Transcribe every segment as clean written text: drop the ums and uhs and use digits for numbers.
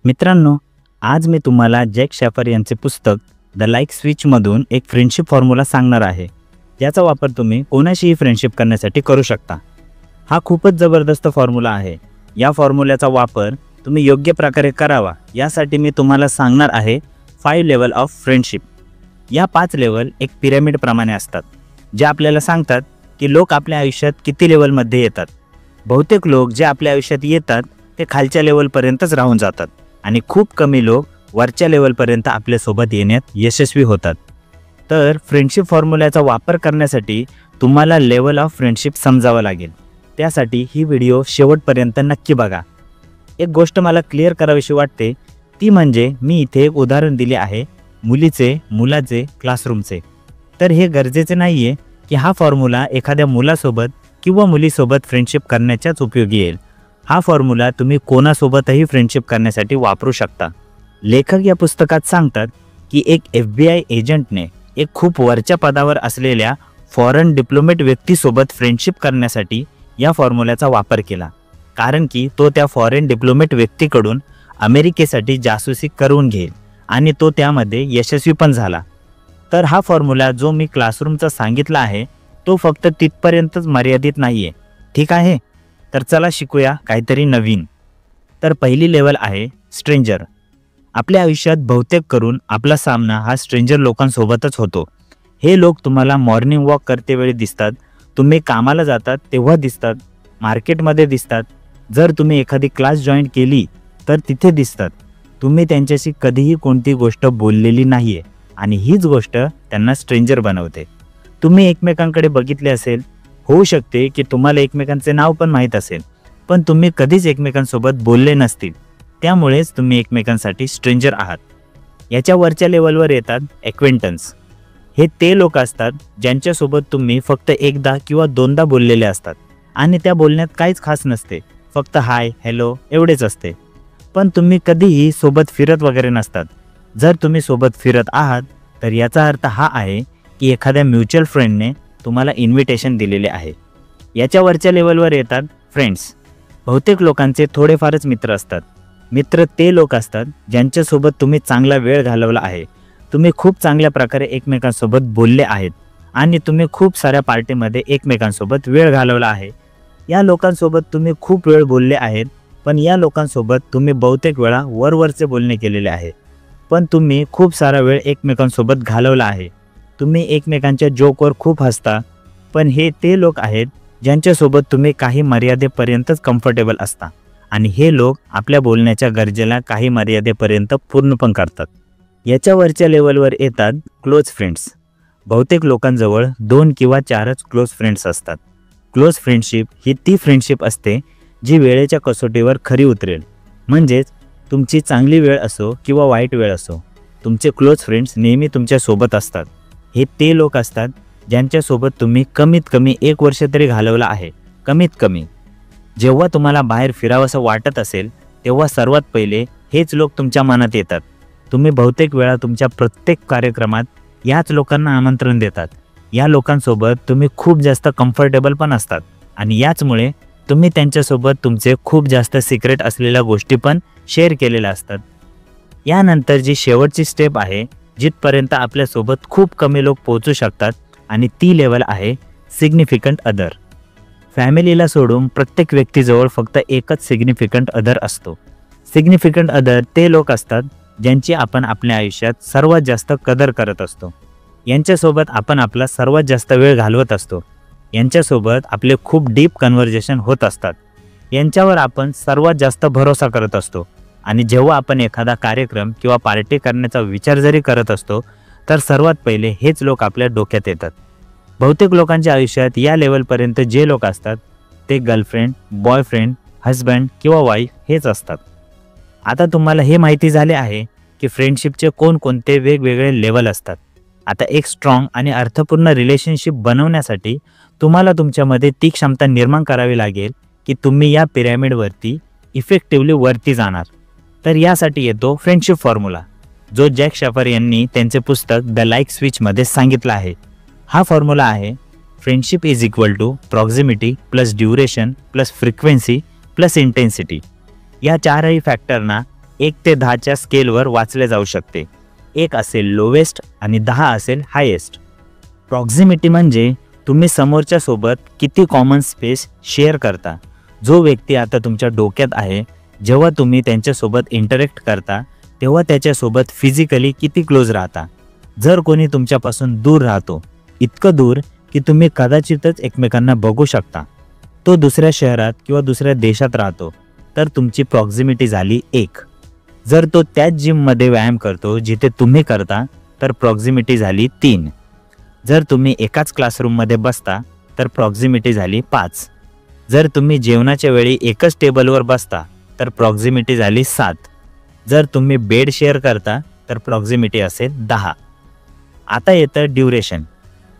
मित्रांनो, आज मी तुम्हाला जॅक शॅफर यांचे पुस्तक द लाईक स्विचमधून एक फ्रेंडशिप फॉर्म्युला सांगणार आहे, ज्याचा वापर तुम्ही कोणाशीही फ्रेंडशिप करण्यासाठी करू शकता। हा खूपच जबरदस्त फॉर्म्युला आहे। या फॉर्म्युल्याचा वापर तुम्ही योग्य प्रकारे करावा यासाठी मी तुम्हाला सांगणार आहे 5 लेवल ऑफ फ्रेंडशिप। या 5 लेवल एक पिरॅमिड प्रमाणे असतात, जे आपल्याला सांगतात की लोक आपल्या आयुष्यात किती लेवलमध्ये येतात। बहुतेक लोक जे आपल्या आयुष्यात येतात ते खालच्या लेवलपर्यंतच राहून जातात आणि खूप कमी लोक वरच्या लेवलपर्यंत आपल्यासोबत येण्यात यशस्वी होतात। तर फ्रेंडशिप फॉर्म्युल्याचा वापर करण्यासाठी तुम्हाला लेवल ऑफ फ्रेंडशिप समजावं लागेल। त्यासाठी ही व्हिडिओ शेवटपर्यंत नक्की बघा। एक गोष्ट मला क्लिअर करावीशी वाटते, ती म्हणजे मी इथे एक उदाहरण दिले आहे मुलीचे, मुलाचे, क्लासरूमचे। तर हे गरजेचे नाही आहे की हा फॉर्म्युला एखाद्या मुलासोबत किंवा मुलीसोबत फ्रेंडशिप करण्याच्याच उपयोगी येईल। हा फॉर्म्युला तुम्ही कोणासोबतही फ्रेंडशिप करण्यासाठी वापरू शकता। लेखक या पुस्तकात सांगतात की एक FBI एजंटने एक खूप वरच्या पदावर असलेल्या फॉरेन डिप्लोमॅट व्यक्तीसोबत फ्रेंडशिप करण्यासाठी या फॉर्म्युल्याचा वापर केला, कारण की तो त्या फॉरेन डिप्लोमॅट व्यक्तीकडून अमेरिकेसाठी जासूसी करून घेईल आणि तो त्यामध्ये यशस्वी पण झाला। तर हा फॉर्म्युला जो मी क्लासरूमचा सांगितला आहे तो फक्त तिथपर्यंतच मर्यादित नाहीये, ठीक आहे? तर चला शिकूया काहीतरी नवीन। तर पहिली लेवल आहे स्ट्रेंजर। आपल्या आयुष्यात बहुतेक करून आपला सामना हा स्ट्रेंजर लोकांसोबतच होतो। हे लोक तुम्हाला मॉर्निंग वॉक करते वेळी दिसतात, तुम्ही कामाला जातात तेव्हा दिसतात, मार्केटमध्ये दिसतात, जर तुम्ही एखादी क्लास जॉईन केली तर तिथे दिसतात। तुम्ही त्यांच्याशी कधीही कोणती गोष्ट बोललेली नाहीये आणि हीच गोष्ट त्यांना स्ट्रेंजर बनवते। तुम्ही एकमेकांकडे बघितले असेल, होऊ शकते की तुम्हाला एकमेकांचे नाव पण माहीत असेल, पण तुम्ही कधीच एकमेकांसोबत बोलले नसतील, त्यामुळेच तुम्ही एकमेकांसाठी स्ट्रेंजर आहात। याच्या वरच्या लेवलवर येतात एक्वेंटन्स। हे ते लोक असतात ज्यांच्यासोबत तुम्ही फक्त एकदा किंवा दोनदा बोललेले असतात आणि त्या बोलण्यात काहीच खास नसते, फक्त हाय हॅलो एवढेच असते, पण तुम्ही कधीही सोबत फिरत वगैरे नसतात। जर तुम्ही सोबत फिरत आहात तर याचा अर्थ हा आहे की एखाद्या म्युच्युअल फ्रेंडने तुम्हाला इन्व्हिटेशन दिलेले आहे। याच्या वरच्या लेवलवर येतात फ्रेंड्स। बहुतेक लोकांचे थोडेफारच मित्र असतात। मित्र ते लोक असतात ज्यांच्यासोबत तुम्ही चांगला वेळ घालवला आहे, तुम्ही खूप चांगल्या प्रकारे एकमेकांसोबत बोलले आहेत आणि तुम्ही खूप साऱ्या पार्टीमध्ये एकमेकांसोबत वेळ घालवला आहे। या लोकांसोबत तुम्ही खूप वेळ बोलले आहेत, पण या लोकांसोबत तुम्ही बहुतेक वेळा वरवरचे बोलणे केलेले आहे, पण तुम्ही खूप सारा वेळ एकमेकांसोबत घालवला आहे। तुम्ही एकमेकांच्या जोकवर खूप हसता, पण हे ते लोक आहेत ज्यांच्यासोबत तुम्ही काही मर्यादेपर्यंतच कम्फर्टेबल असता आणि हे लोक आपल्या बोलण्याच्या गरजेला काही मर्यादेपर्यंत पूर्ण पण करतात। याच्या वरच्या लेवलवर येतात क्लोज फ्रेंड्स। बहुतेक लोकांजवळ 2 किंवा 4च क्लोज फ्रेंड्स असतात। क्लोज फ्रेंडशिप ही ती फ्रेंडशिप असते जी वेळेच्या कसोटीवर खरी उतरेल। म्हणजेच तुमची चांगली वेळ असो किंवा वाईट वेळ असो, तुमचे क्लोज फ्रेंड्स नेहमी तुमच्या सोबत असतात। हे ते लोक असतात ज्यांच्यासोबत तुम्ही कमीत कमी 1 वर्ष तरी घालवला आहे, कमीत कमी। जेव्हा तुम्हाला बाहेर फिरावंसं वाटत असेल तेव्हा सर्वात पहिले हेच लोक तुमच्या मनात येतात। तुम्ही बहुतेक वेळा तुमच्या प्रत्येक कार्यक्रमात याच लोकांना आमंत्रण देतात। या लोकांसोबत तुम्ही खूप जास्त कम्फर्टेबल पण असतात आणि याचमुळे तुम्ही त्यांच्यासोबत तुमचे खूप जास्त सिक्रेट असलेल्या गोष्टी पण शेअर केलेल्या असतात। यानंतर जी शेवटची स्टेप आहे, जिथपर्यंत आपल्यासोबत खूप कमी लोक पोहोचू शकतात, आणि ती लेवल आहे सिग्निफिकंट अदर। फॅमिलीला सोडून प्रत्येक व्यक्तीजवळ फक्त एकच सिग्निफिकंट अदर असतो। सिग्निफिकंट अदर ते लोक असतात ज्यांची आपण आपल्या आयुष्यात सर्वात जास्त कदर करत असतो, यांच्यासोबत आपण आपला सर्वात जास्त वेळ घालवत असतो, यांच्यासोबत आपले खूप डीप कन्व्हर्सेशन होत असतात, यांच्यावर आपण सर्वात जास्त भरोसा करत असतो आणि जेव्हा आपण एखादा कार्यक्रम किंवा पार्टी करण्याचा विचार जरी करत असतो तर सर्वात पहिले हेच लोक आपल्या डोक्यात येतात। बहुतेक लोकांच्या आयुष्यात या लेवलपर्यंत जे लोक असतात ते गर्लफ्रेंड, बॉयफ्रेंड, हस्बंड किंवा वाईफ हेच असतात। आता तुम्हाला हे माहिती झाले आहे की फ्रेंडशिपचे कोणकोणते वेगवेगळे लेवल असतात। आता एक स्ट्रॉंग आणि अर्थपूर्ण रिलेशनशिप बनवण्यासाठी तुम्हाला तुमच्यामध्ये ती क्षमता निर्माण करावी लागेल की तुम्ही या पिरॅमिडवरती इफेक्टिव्हली वरती जाणार। तर यासाठी येतो फ्रेंडशिप फॉर्म्युला, जो जॅक शॅफर यांनी त्यांचे पुस्तक द लाईक स्विचमध्ये सांगितला आहे। हा फॉर्म्युला आहे friendship is equal to proximity plus duration plus frequency plus intensity. या 4ही फॅक्टरना 1 ते 10च्या स्केलवर वाचले जाऊ शकते. 1 असेल लोवेस्ट आणि 10 असेल हायेस्ट. प्रॉक्झिमिटी म्हणजे तुम्ही समोरच्या सोबत किती कॉमन स्पेस शेअर करता. जो व्यक्ती आता तुमच्या डोक्यात आहे, जेव्हा तुम्ही त्यांच्यासोबत इंटरॅक्ट करता तेव्हा त्याच्यासोबत फिजिकली किती क्लोज राहता. जर कोणी तुमच्यापासून दूर राहतो, इतकं दूर की तुम्ही कदाचितच एकमेकांना बघू शकता, तो दुसऱ्या शहरात किंवा दुसऱ्या देशात राहतो, तर तुमची प्रॉक्झिमिटी झाली 1. जर तो त्याच जिममध्ये व्यायाम करतो जिथे तुम्ही करता, तर प्रॉक्झिमिटी झाली 3. जर तुम्ही एकाच क्लासरूममध्ये बसता तर प्रॉक्झिमिटी झाली 5. जर तुम्ही जेवणाच्या वेळी एकच टेबलवर बसता तर प्रॉक्झिमिटी झाली 7. जर तुम्ही बेड शेअर करता तर प्रॉक्झिमिटी असेल 10. आता येतं ड्युरेशन.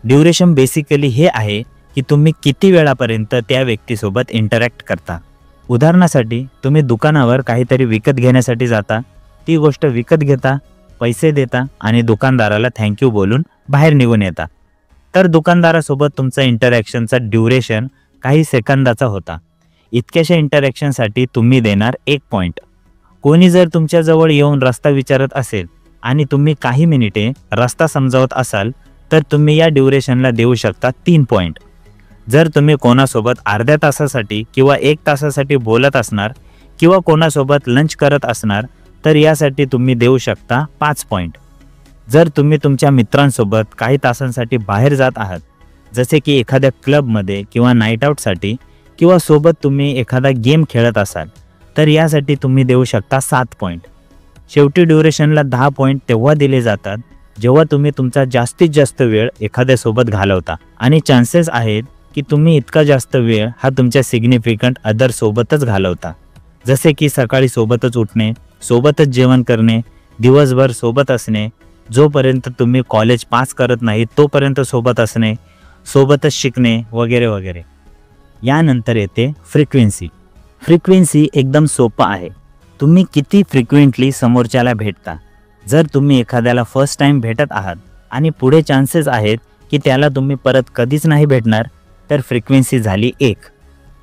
ड्युरेशन बेसिकली हे आहे की तुम्ही किती वेळापर्यंत त्या व्यक्तीसोबत इंटरॅक्ट करता. उदाहरणासाठी तुम्ही दुकानावर काहीतरी विकत घेण्यासाठी जाता, ती गोष्ट विकत घेता, पैसे देता आणि दुकानदाराला थँक्यू बोलून बाहेर निघून येता. तर दुकानदारासोबत तुमचा इंटरॅक्शनचा ड्युरेशन काही सेकंदाचा होता. इतक्याशा इंटरॅक्शनसाठी तुम्ही देणार 1 पॉईंट. कोणी जर तुमच्याजवळ येऊन रस्ता विचारत असेल आणि तुम्ही काही मिनिटे रस्ता समजावत असाल तर तुम्ही या ड्युरेशनला देऊ शकता 3 पॉईंट. जर तुम्ही कोणासोबत अर्ध्या तासासाठी किंवा 1 तासासाठी बोलत असणार किंवा कोणासोबत लंच करत असणार तर यासाठी तुम्ही देऊ शकता 5 पॉईंट. जर तुम्ही तुमच्या मित्रांसोबत काही तासांसाठी बाहेर जात आहात, जसे की एखाद्या क्लबमध्ये किंवा नाईट आऊटसाठी किंवा सोबत तुम्ही एखादा गेम खेळत असाल, तर यासाठी तुम्ही देऊ शकता 7 पॉईंट. शेवटी ड्युरेशनला 10 पॉईंट तेव्हा दिले जातात जेव्हा तुम्ही तुमचा जास्तीत जास्त वेळ एखाद्यासोबत घालवता आणि चान्सेस आहेत की तुम्ही इतका जास्त वेळ हा तुमच्या सिग्निफिकंट अदरसोबतच घालवता. जसे की सकाळी सोबतच उठणे, सोबतच जेवण करणे, दिवसभर सोबत असणे, जोपर्यंत तुम्ही कॉलेज पास करत नाही तोपर्यंत सोबत असणे, सोबतच शिकणे वगैरे वगैरे. यानंतर येते फ्रिक्वेन्सी. फ्रिक्वेन्सी एकदम सोपं आहे. तुम्ही किती फ्रिक्वेंटली समोरच्याला भेटता. जर तुम्ही एखाद्याला फर्स्ट टाईम भेटत आहात आणि पुढे चान्सेस आहेत की त्याला तुम्ही परत कधीच नाही भेटणार, तर फ्रिक्वेन्सी झाली 1.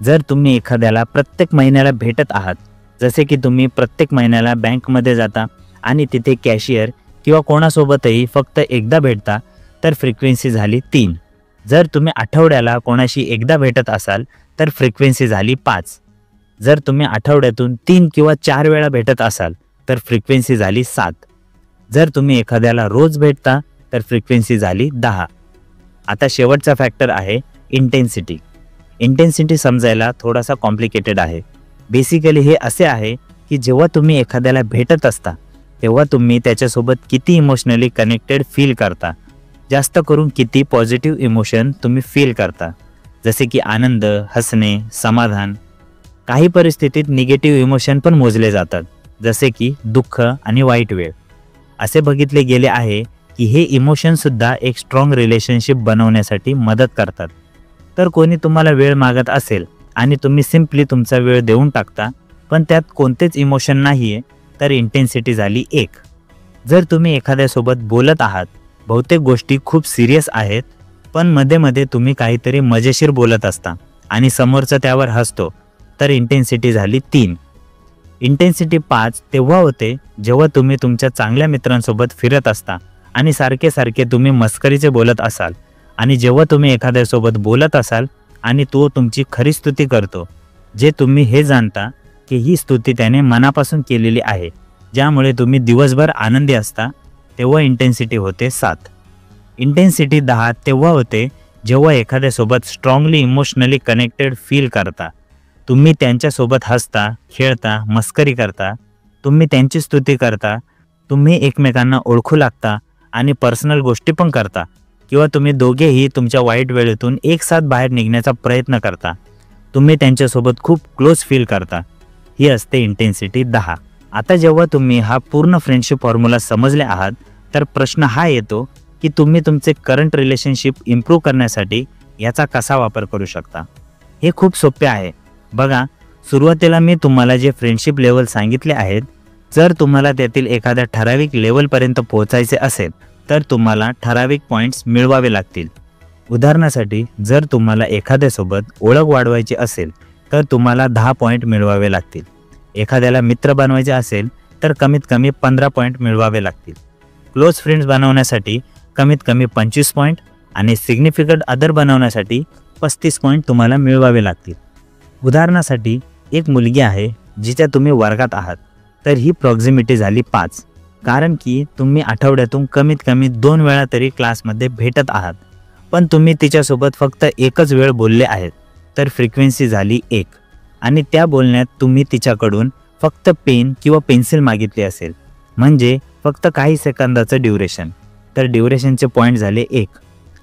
जर तुम्ही एखाद्याला प्रत्येक महिन्याला भेटत आहात, जसे की तुम्ही प्रत्येक महिन्याला बँकमध्ये जाता आणि तिथे कॅशियर किंवा कोणासोबतही फक्त एकदा भेटता, तर फ्रिक्वेन्सी झाली 3. जर तुम्ही आठवड्याला कोणाशी एकदा भेटत असाल तर फ्रिक्वेन्सी झाली 5. जर तुम्ही आठवड्यातून 3 किंवा 4 वेळा भेटत असाल तर फ्रिक्वेन्सी झाली 7. जर तुम्ही एखाद्याला रोज भेटता तर फ्रिक्वेन्सी झाली 10. आता शेवटचा फॅक्टर आहे इंटेन्सिटी. इंटेन्सिटी समजायला थोडासा कॉम्प्लिकेटेड आहे. बेसिकली हे असे आहे की जेव्हा तुम्ही एखाद्याला भेटत असता तेव्हा तुम्ही त्याच्यासोबत किती इमोशनली कनेक्टेड फील करता. जास्त करून किती पॉझिटिव्ह इमोशन तुम्ही फील करता, जसे की आनंद, हसणे, समाधान. काही परिस्थितीत निगेटिव्ह इमोशन पण मोजले जातात, जसे की दुःख आणि वाईट वेळ. असे बघितले गेले आहे की हे इमोशनसुद्धा एक स्ट्रॉंग रिलेशनशिप बनवण्यासाठी मदत करतात. तर कोणी तुम्हाला वेळ मागत असेल आणि तुम्ही सिम्पली तुमचा वेळ देऊन टाकता, पण त्यात कोणतेच इमोशन नाही आहे, तर इंटेन्सिटी झाली 1. जर तुम्ही एखाद्यासोबत बोलत आहात, बहुतेक गोष्टी खूप सिरियस आहेत, पण मध्ये मध्ये तुम्ही काहीतरी मजेशीर बोलत असता आणि समोरचा त्यावर हसतो, तर इंटेन्सिटी झाली 3. इंटेन्सिटी 5 तेव्हा होते जेव्हा तुम्ही तुमच्या चांगल्या मित्रांसोबत फिरत असता आणि सारखे सारखे तुम्ही मस्करीचे बोलत असाल, आणि जेव्हा तुम्ही एखाद्यासोबत बोलत असाल आणि तो तुमची खरी स्तुती करतो, जे तुम्ही हे जाणता की ही स्तुती त्याने मनापासून केलेली आहे, ज्यामुळे तुम्ही दिवसभर आनंदी असता, तेव्हा इंटेन्सिटी होते 7. इंटेन्सिटी 10 तेव्हा होते जेव्हा एखाद्यासोबत स्ट्रॉंगली इमोशनली कनेक्टेड फील करता. तुम्ही त्यांच्यासोबत हसता, खेळता, मस्करी करता, तुम्ही त्यांची स्तुती करता, तुम्ही एकमेकांना ओळखू लागता आणि पर्सनल गोष्टी पण करता, किंवा तुम्ही दोघेही तुमच्या वाईट वेळेतून एकसाथ बाहेर निघण्याचा प्रयत्न करता. तुम्ही त्यांच्यासोबत खूप क्लोज फील करता. ही असते इंटेन्सिटी 10. आता जेव्हा तुम्ही हा पूर्ण फ्रेंडशिप फॉर्म्युला समजले आहात, तर प्रश्न हा येतो की तुम्ही तुमचे करंट रिलेशनशिप इम्प्रूव्ह करण्यासाठी याचा कसा वापर करू शकता. हे खूप सोपे आहे. बघा, सुरुवातीला मी तुम्हाला जे फ्रेंडशिप लेवल सांगितले आहेत, जर तुम्हाला त्यातील एखाद्या ठराविक लेवलपर्यंत पोहोचायचे असेल तर तुम्हाला ठराविक पॉईंट्स मिळवावे लागतील. उदाहरणासाठी जर तुम्हाला एखाद्यासोबत ओळख वाढवायची असेल तर तुम्हाला 10 पॉईंट मिळवावे लागतील. एखाद्याला मित्र बनवायचे असेल तर कमीत कमी 15 पॉईंट मिळवावे लागतील. क्लोज फ्रेंड्स बनवण्यासाठी कमीत कमी 25 पॉईंट आणि सिग्निफिकंट अदर बनवण्यासाठी 35 पॉईंट तुम्हाला मिळवावे लागतील. उदाहरणासाठी एक मुलगी आहे जिच्या तुम्ही वर्गात आहात, तर ही प्रॉक्झिमिटी झाली 5, कारण की तुम्ही आठवड्यातून कमीत कमी 2 वेळा तरी क्लासमध्ये भेटत आहात, पण तुम्ही तिच्यासोबत फक्त एकच वेळ बोलले आहेत, तर फ्रिक्वेन्सी झाली 1. आणि त्या बोलण्यात तुम्ही तिच्याकडून फक्त पेन किंवा पेन्सिल मागितली असेल, म्हणजे फक्त काही सेकंदाचं ड्युरेशन, तर ड्युरेशनचे पॉईंट झाले 1.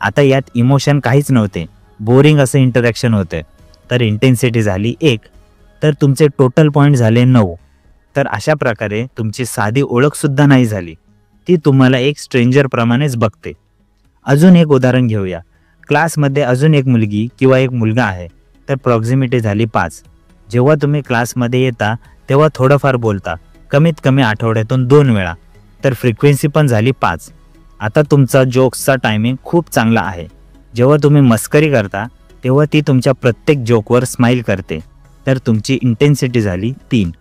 आता यात इमोशन काहीच नव्हते, बोरिंग असं इंटरॅक्शन होते, तर इंटेन्सिटी झाली 1, तर तुमचे टोटल पॉईंट झाले 9. तर अशा प्रकारे तुमची साधी ओळखसुद्धा नाही झाली, ती तुम्हाला एक स्ट्रेंजरप्रमाणेच बघते. अजून एक उदाहरण घेऊया. क्लासमध्ये अजून एक मुलगी किंवा एक मुलगा आहे, तर प्रॉक्झिमिटी झाली 5. जेव्हा तुम्ही क्लासमध्ये येता तेव्हा थोडंफार बोलता, कमीत कमी आठवड्यातून 2 वेळा, तर फ्रिक्वेन्सी पण झाली 5. आता तुमचा जोक्सचा टायमिंग खूप चांगला आहे. जेव्हा तुम्ही मस्करी करता तेव्हा ती तुमच्या प्रत्येक जोकवर स्माईल करते, तर तुमची इंटेन्सिटी झाली 3.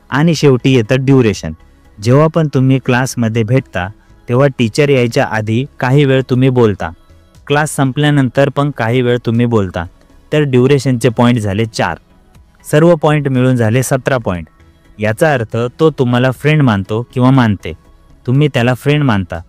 आणि शेवटी येतं ड्युरेशन. जेव्हा पण तुम्ही क्लासमध्ये भेटता तेव्हा टीचर यायच्या आधी काही वेळ तुम्ही बोलता, क्लास संपल्यानंतर पण काही वेळ तुम्ही बोलता, तर ड्युरेशनचे पॉईंट झाले 4. सर्व पॉईंट मिळून झाले 17 पॉईंट. याचा अर्थ तो तुम्हाला फ्रेंड मानतो किंवा मानते, तुम्ही त्याला फ्रेंड मानता.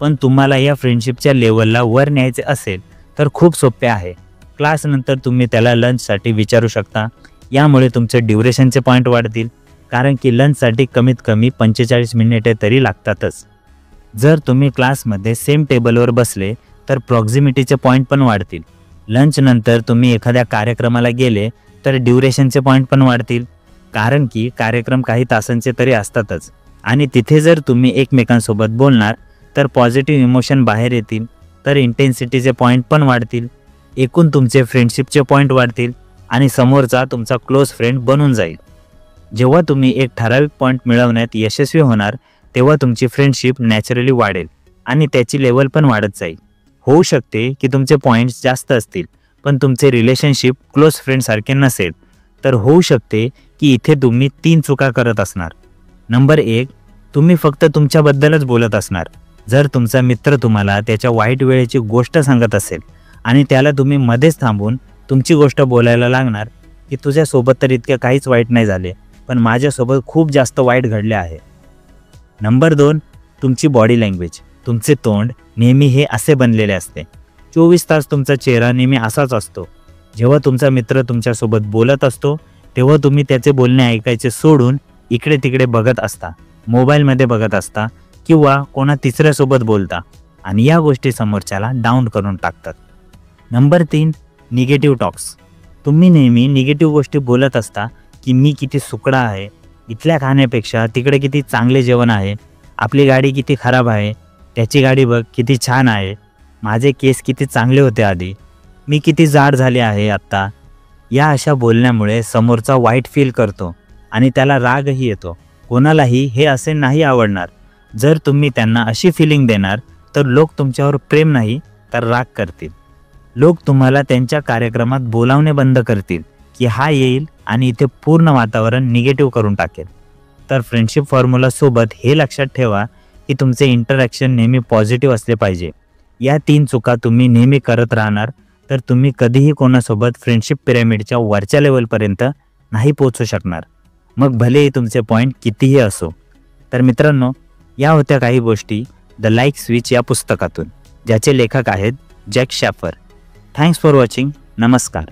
पण तुम्हाला या फ्रेंडशिपच्या लेवलला वर न्यायचे असेल तर खूप सोपे आहे. क्लासनंतर तुम्ही त्याला लंचसाठी विचारू शकता, यामुळे तुमचे ड्युरेशनचे पॉईंट वाढतील, कारण की लंचसाठी कमीत कमी 45 मिनिटे तरी लागतातच. जर तुम्ही क्लासमध्ये सेम टेबलवर बसले तर प्रॉक्झिमिटीचे पॉईंट पण वाढतील. लंचनंतर तुम्ही एखाद्या कार्यक्रमाला गेले तर ड्युरेशनचे पॉईंट पण वाढतील, कारण की कार्यक्रम काही तासांचे तरी असतातच. आणि तिथे जर तुम्ही एकमेकांसोबत बोलणार तर पॉझिटिव्ह इमोशन बाहेर येतील, तर इंटेन्सिटीचे पॉईंट पण वाढतील. एकूण तुमचे फ्रेंडशिपचे पॉईंट वाढतील आणि समोरचा तुमचा क्लोज फ्रेंड बनून जाईल. जेव्हा तुम्ही एक ठराविक पॉईंट मिळवण्यात यशस्वी होणार तेव्हा तुमची फ्रेंडशिप नॅचरली वाढेल आणि त्याची लेवल पण वाढत जाईल. होऊ शकते की तुमचे पॉईंट्स जास्त असतील पण तुमचे रिलेशनशिप क्लोज फ्रेंडसारखे नसेल, तर होऊ शकते की इथे तुम्ही 3 चुका करत असणार. नंबर 1, तुम्ही फक्त तुमच्याबद्दलच बोलत असणार. जर तुमचा मित्र तुम्हाला त्याच्या वाईट वेळेची गोष्ट सांगत असेल आणि त्याला तुम्ही मध्येच थांबून तुमची गोष्ट बोलायला लागणार की तुझ्यासोबत तर इतके काहीच वाईट नाही झाले, पण माझ्यासोबत खूप जास्त वाईट घडले आहे. नंबर 2, तुमची बॉडी लँग्वेज. तुमचे तोंड नेहमी हे असे बनलेले असते. 24 तास तुमचा चेहरा नेहमी असाच असतो. जेव्हा तुमचा मित्र तुमच्यासोबत बोलत असतो तेव्हा तुम्ही त्याचे बोलणे ऐकायचे सोडून इकडे तिकडे बघत असता, मोबाईलमध्ये बघत असता किंवा कोणा तिसऱ्यासोबत बोलता, आणि या गोष्टी समोरच्याला डाऊन करून टाकतात. Number 3, negative talks. तुम्ही नेहमी निगेटिव्ह गोष्टी बोलत असता की मी किती सुकडा आहे, इथल्या खाण्यापेक्षा तिकडे किती चांगले जेवण आहे, आपली गाडी किती खराब आहे, त्याची गाडी बघ किती छान आहे, माझे केस किती चांगले होते आधी, मी किती जाड झाले आहे आत्ता. या अशा बोलण्यामुळे समोरचा वाईट फील करतो आणि त्याला रागही येतो. कोणालाही हे असे नाही आवडणार. जर तुम्ही त्यांना अशी फिलिंग देणार तर लोक तुमच्यावर प्रेम नाही तर राग करतील. लोक तुम्हाला त्यांच्या कार्यक्रमात बोलावणे बंद करतील की हा येईल आणि इथे पूर्ण वातावरण निगेटिव्ह करून टाकेल. तर फ्रेंडशिप फॉर्म्युलासोबत हे लक्षात ठेवा की तुमचे इंटरॅक्शन नेहमी पॉझिटिव्ह असले पाहिजे. या 3 चुका तुम्ही नेहमी करत राहणार तर तुम्ही कधीही कोणासोबत फ्रेंडशिप पिरॅमिडच्या वरच्या लेवलपर्यंत नाही पोहोचू शकणार, मग भलेही तुमचे पॉईंट कितीही असो. तर मित्रांनो, या होत्या काही गोष्टी द लाईक स्विच या पुस्तकातून, ज्याचे लेखक आहेत Jack Schaefer. Thanks for watching. नमस्कार.